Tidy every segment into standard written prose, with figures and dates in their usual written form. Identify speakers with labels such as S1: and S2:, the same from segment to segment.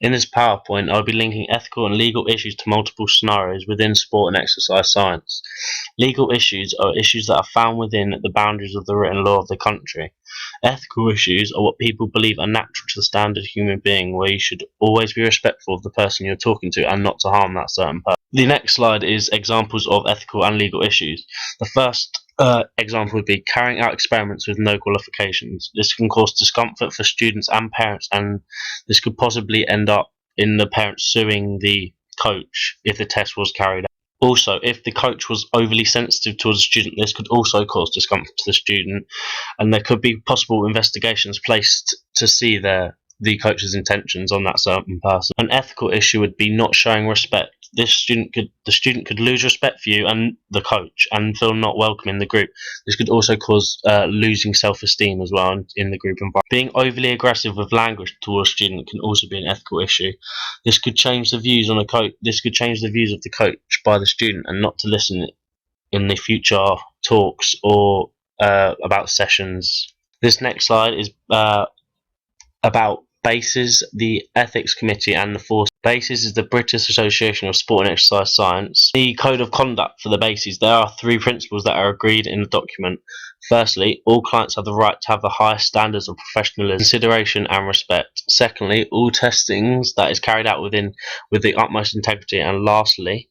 S1: In this PowerPoint, I'll be linking ethical and legal issues to multiple scenarios within sport and exercise science. Legal issues are issues that are found within the boundaries of the written law of the country. Ethical issues are what people believe are natural to the standard human being, where you should always be respectful of the person you're talking to and not to harm that certain person. The next slide is examples of ethical and legal issues. The first example would be carrying out experiments with no qualifications. This can cause discomfort for students and parents, and this could possibly end up in the parents suing the coach if the test was carried out. Also, if the coach was overly sensitive towards a student, this could also cause discomfort to the student, and there could be possible investigations placed to see the coach's intentions on that certain person. An ethical issue would be not showing respect. The student could lose respect for you and the coach and feel not welcome in the group. This could also cause losing self-esteem as well in the group environment. Being overly aggressive with language towards a student can also be an ethical issue. This could change the views on a coach. This could change the views of the coach by the student, and not to listen in the future talks or about sessions. This next slide is about BASES, the Ethics Committee, and the Force. BASES is the British Association of Sport and Exercise Science. The Code of Conduct for the BASES, there are 3 principles that are agreed in the document. Firstly, all clients have the right to have the highest standards of professionalism, consideration and respect. Secondly, all testings that is carried out with the utmost integrity. And lastly,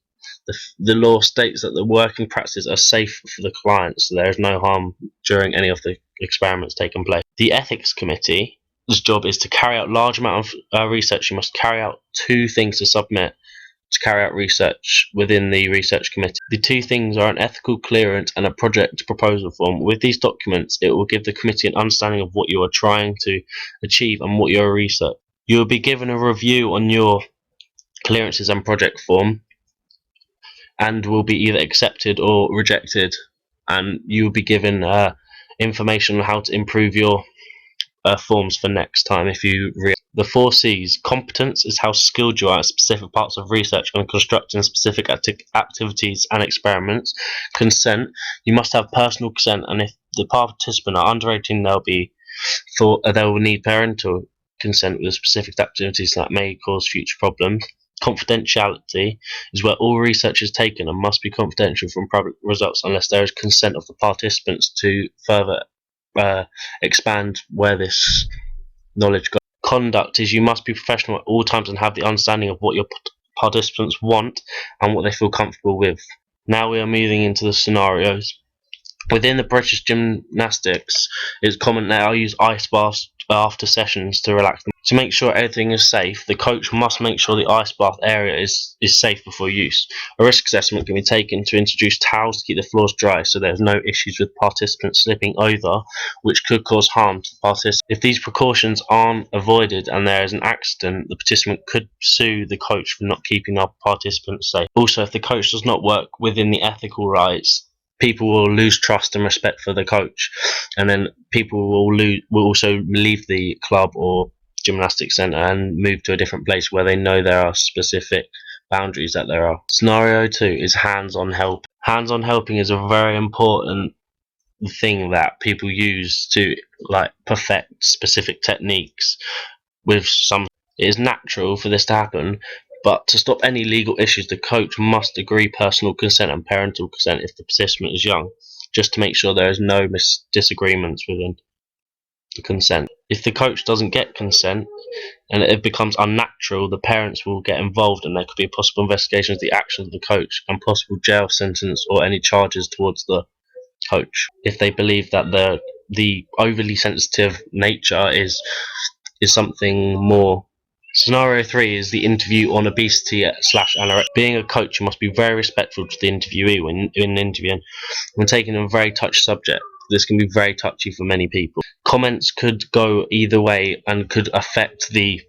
S1: the law states that the working practices are safe for the clients, so there is no harm during any of the experiments taking place. The Ethics Committee, this job is to carry out large amount of research. You must carry out 2 things to submit to carry out research within the research committee. The 2 things are an ethical clearance and a project proposal form. With these documents, it will give the committee an understanding of what you are trying to achieve and what your research. You will be given a review on your clearances and project form, and will be either accepted or rejected, and you will be given information on how to improve your forms for next time. The 4 C's. Competence is how skilled you are at specific parts of research and constructing specific activities and experiments. Consent, you must have personal consent, and if the participant are under 18, they will need parental consent with specific activities that may cause future problems. Confidentiality is where all research is taken and must be confidential from public results unless there is consent of the participants to further expand where this knowledge goes. Conduct is you must be professional at all times and have the understanding of what your participants want and what they feel comfortable with. Now we are moving into the scenarios. Within the British Gymnastics, it's common that I'll use ice baths after sessions to relax them. To make sure everything is safe, the coach must make sure the ice bath area is safe before use. A risk assessment can be taken to introduce towels to keep the floors dry so there's no issues with participants slipping over, which could cause harm to the participants. If these precautions aren't avoided and there is an accident, the participant could sue the coach for not keeping our participants safe. Also, if the coach does not work within the ethical rights, people will lose trust and respect for the coach, and then people will also leave the club or gymnastics centre and move to a different place where they know there are specific boundaries that there are. Scenario 2 is hands-on help. Hands-on helping is a very important thing that people use to perfect specific techniques. It is natural for this to happen, but to stop any legal issues, the coach must agree personal consent and parental consent if the participant is young, just to make sure there is no disagreements within the consent. If the coach doesn't get consent and it becomes unnatural, the parents will get involved, and there could be a possible investigation of the actions of the coach and possible jail sentence or any charges towards the coach if they believe that the overly sensitive nature is something more. Scenario 3 is the interview on obesity / anorexia. Being a coach, you must be very respectful to the interviewee when interviewing. When taking a very touchy subject, this can be very touchy for many people. Comments could go either way and could affect the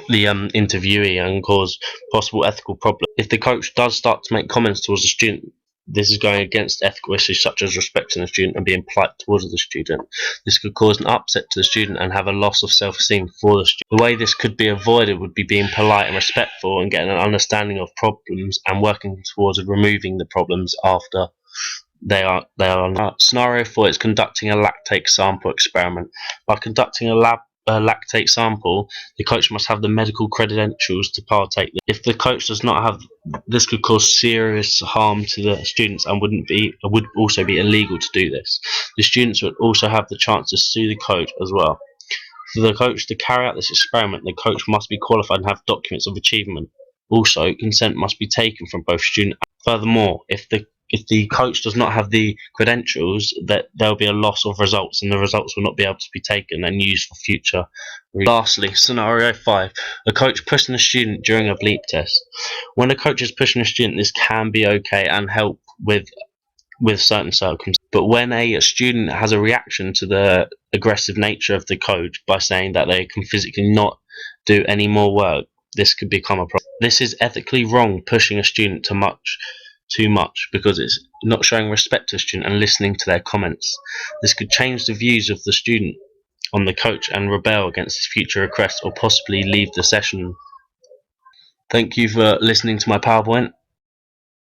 S1: interviewee and cause possible ethical problems. If the coach does start to make comments towards the student, this is going against ethical issues such as respecting the student and being polite towards the student. This could cause an upset to the student and have a loss of self-esteem for the student. The way this could be avoided would be being polite and respectful and getting an understanding of problems and working towards removing the problems after they are. Scenario 4 is conducting a lactate sample experiment. By conducting a lab a lactate sample, the coach must have the medical credentials to partake. If the coach does not have, this could cause serious harm to the students and would also be illegal to do this. The students would also have the chance to sue the coach as well. For the coach to carry out this experiment, the coach must be qualified and have documents of achievement. Also, consent must be taken from both student. Furthermore, if the coach does not have the credentials, that there will be a loss of results, and the results will not be able to be taken and used for future. Lastly, scenario 5: a coach pushing a student during a bleep test. When a coach is pushing a student, this can be okay and help with certain circumstances. But when a student has a reaction to the aggressive nature of the coach by saying that they can physically not do any more work, this could become a problem. This is ethically wrong, pushing a student too much, because it's not showing respect to a student and listening to their comments. This could change the views of the student on the coach and rebel against his future request, or possibly leave the session. Thank you for listening to my PowerPoint.